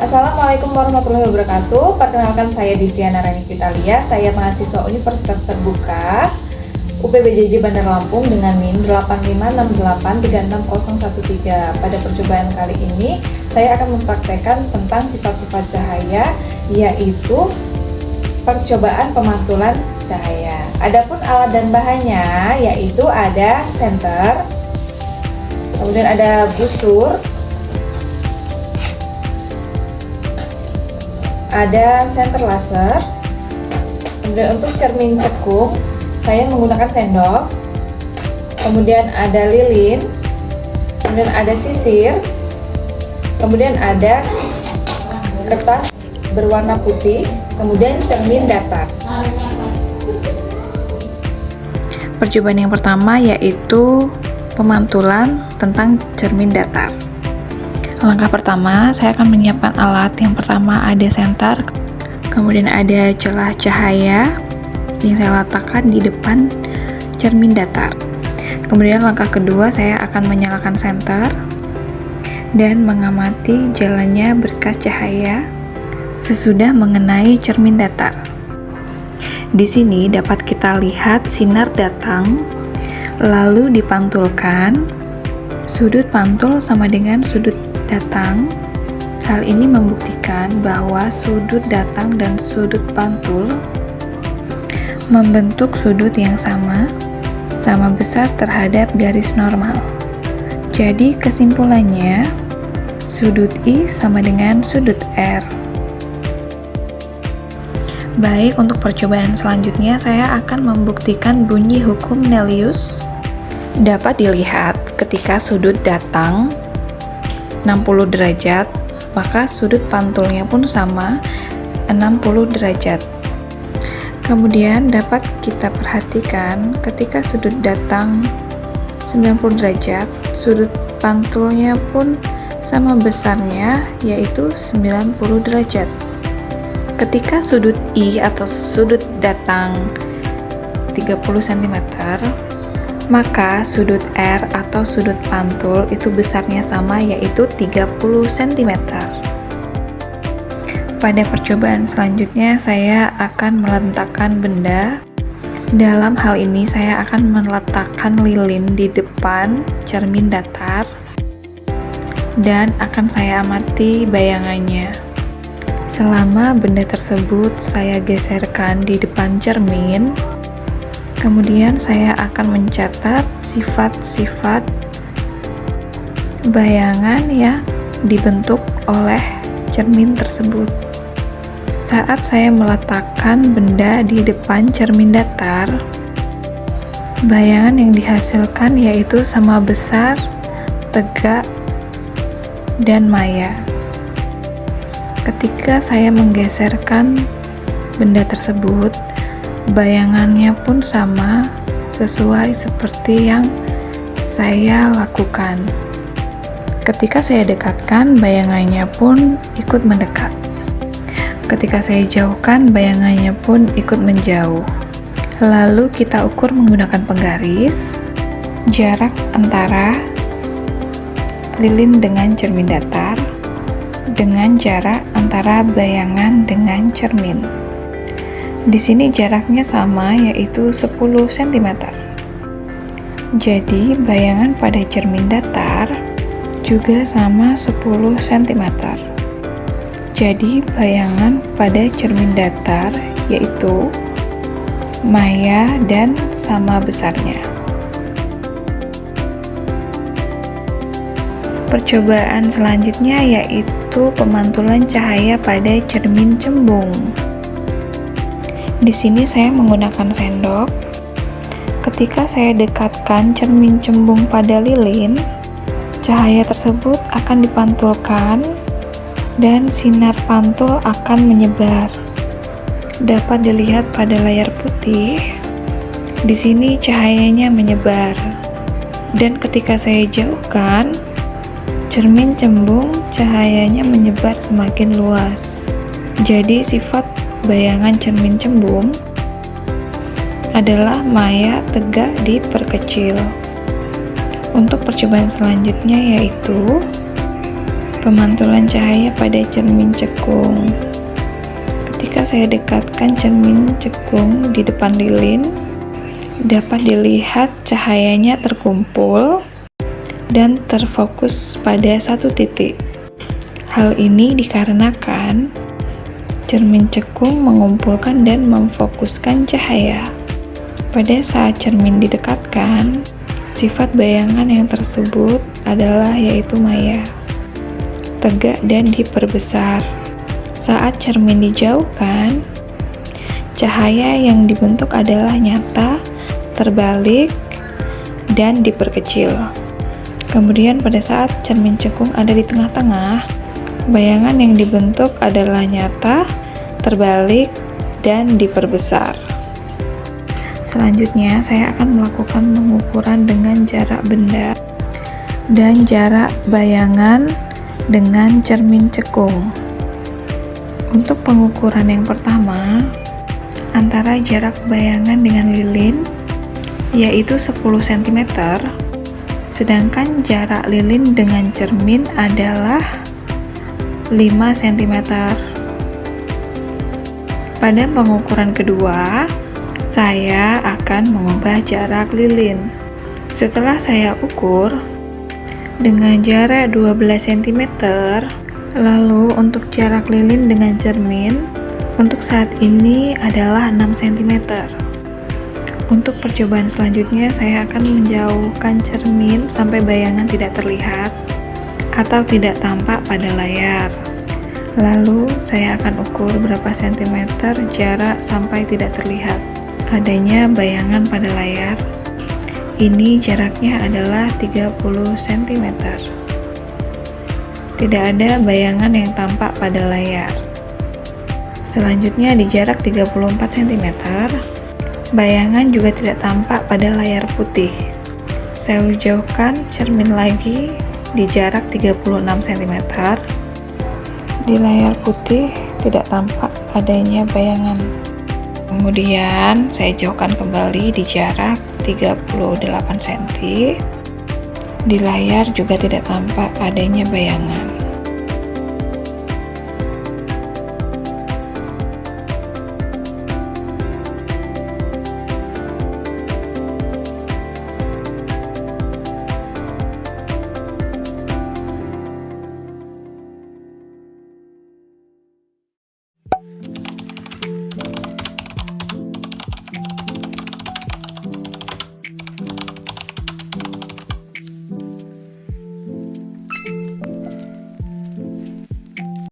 Assalamualaikum warahmatullahi wabarakatuh. Perkenalkan, saya Distiana Rani Vitalia. Saya mahasiswa Universitas Terbuka UPBJJ Bandar Lampung dengan NIM 8568360013. Pada percobaan kali ini, saya akan mempraktekkan tentang sifat-sifat cahaya, yaitu percobaan pemantulan cahaya. Adapun alat dan bahannya, yaitu ada senter, kemudian ada busur, ada senter laser. Kemudian untuk cermin cekung saya menggunakan sendok, kemudian ada lilin, kemudian ada sisir, kemudian ada kertas berwarna putih, kemudian cermin datar. Percobaan yang pertama yaitu pemantulan tentang cermin datar. Langkah pertama, saya akan menyiapkan alat. Yang pertama ada senter, kemudian ada celah cahaya yang saya letakkan di depan cermin datar. Kemudian langkah kedua, saya akan menyalakan senter dan mengamati jalannya berkas cahaya sesudah mengenai cermin datar. Di sini dapat kita lihat sinar datang, lalu dipantulkan. Sudut pantul sama dengan sudut datang. Hal ini membuktikan bahwa sudut datang dan sudut pantul membentuk sudut yang sama besar terhadap garis normal. Jadi kesimpulannya, sudut I sama dengan sudut R. Baik, untuk percobaan selanjutnya saya akan membuktikan bunyi hukum Nelius. Dapat dilihat ketika sudut datang 60 derajat, maka sudut pantulnya pun sama 60 derajat. Kemudian dapat kita perhatikan ketika sudut datang 90 derajat, sudut pantulnya pun sama besarnya, yaitu 90 derajat. Ketika sudut I atau sudut datang 30 cm, maka sudut R atau sudut pantul itu besarnya sama, yaitu 30 cm. Pada percobaan selanjutnya, saya akan meletakkan benda. Dalam hal ini, saya akan meletakkan lilin di depan cermin datar dan akan saya amati bayangannya. Selama benda tersebut saya geserkan di depan cermin, kemudian saya akan mencatat sifat-sifat bayangan yang dibentuk oleh cermin tersebut. Saat saya meletakkan benda di depan cermin datar, bayangan yang dihasilkan yaitu sama besar, tegak, dan maya. Ketika saya menggeserkan benda tersebut, bayangannya pun sama sesuai seperti yang saya lakukan. Ketika saya dekatkan, bayangannya pun ikut mendekat. Ketika saya jauhkan, bayangannya pun ikut menjauh. Lalu kita ukur menggunakan penggaris jarak antara lilin dengan cermin datar dengan jarak antara bayangan dengan cermin. Di sini jaraknya sama, yaitu 10 cm. Jadi bayangan pada cermin datar juga sama 10 cm. Jadi bayangan pada cermin datar yaitu maya dan sama besarnya. Percobaan selanjutnya yaitu pemantulan cahaya pada cermin cembung. Di sini saya menggunakan sendok. Ketika saya dekatkan cermin cembung pada lilin, cahaya tersebut akan dipantulkan dan sinar pantul akan menyebar. Dapat dilihat pada layar putih. Di sini cahayanya menyebar. Dan ketika saya jauhkan, cermin cembung cahayanya menyebar semakin luas. Jadi sifat bayangan cermin cembung adalah maya, tegak, diperkecil. Untuk percobaan selanjutnya yaitu pemantulan cahaya pada cermin cekung. Ketika saya dekatkan cermin cekung di depan lilin, dapat dilihat cahayanya terkumpul dan terfokus pada satu titik. Hal ini dikarenakan cermin cekung mengumpulkan dan memfokuskan cahaya. Pada saat cermin didekatkan, sifat bayangan yang tersebut adalah yaitu maya, tegak dan diperbesar. Saat cermin dijauhkan, cahaya yang dibentuk adalah nyata, terbalik, dan diperkecil. Kemudian pada saat cermin cekung ada di tengah-tengah, bayangan yang dibentuk adalah nyata, terbalik, dan diperbesar. Selanjutnya, saya akan melakukan pengukuran dengan jarak benda dan jarak bayangan dengan cermin cekung. Untuk pengukuran yang pertama, antara jarak bayangan dengan lilin, yaitu 10 cm, sedangkan jarak lilin dengan cermin adalah 5 cm. Pada pengukuran kedua, saya akan mengubah jarak lilin. Setelah saya ukur dengan jarak 12 cm, lalu untuk jarak lilin dengan cermin, untuk saat ini adalah 6 cm. Untuk percobaan selanjutnya, saya akan menjauhkan cermin sampai bayangan tidak terlihat atau tidak tampak pada layar. Lalu, saya akan ukur berapa sentimeter jarak sampai tidak terlihat adanya bayangan pada layar. Ini jaraknya adalah 30 cm. Tidak ada bayangan yang tampak pada layar. Selanjutnya di jarak 34 cm, bayangan juga tidak tampak pada layar putih. Saya jauhkan cermin lagi di jarak 36 cm. Di layar putih tidak tampak adanya bayangan. Kemudian saya jauhkan kembali di jarak 38 cm. Di layar juga tidak tampak adanya bayangan.